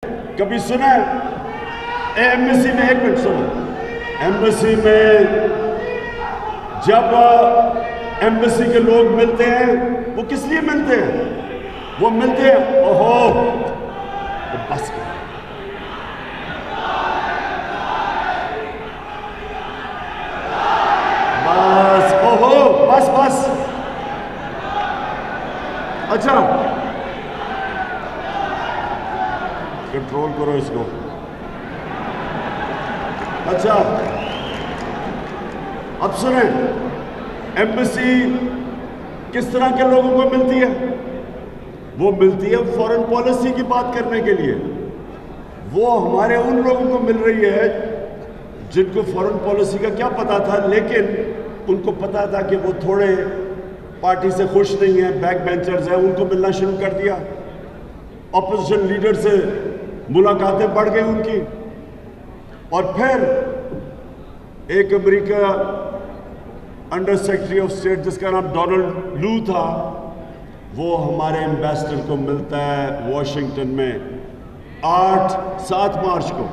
कभी सुना एम्बेसी में, एक मिनट सुनो, एम्बेसी में जब एम्बेसी के लोग मिलते हैं वो किस लिए मिलते हैं? वो मिलते हैं ओहो तो बस बस ओहो बस बस। अच्छा कंट्रोल करो इसको। अच्छा अब सुने, एम्बेसी किस तरह के लोगों को मिलती है? वो मिलती है फॉरेन पॉलिसी की बात करने के लिए। वो हमारे उन लोगों को मिल रही है जिनको फॉरेन पॉलिसी का क्या पता था, लेकिन उनको पता था कि वो थोड़े पार्टी से खुश नहीं है, बैक बेंचर्स हैं, उनको मिलना शुरू कर दिया। ऑपोजिशन लीडर से मुलाकातें बढ़ गई उनकी। और फिर एक America under secretary of state जिसका नाम डोनाल्ड लू था, वो हमारे एम्बेसडर को मिलता है वॉशिंगटन में 7 मार्च को।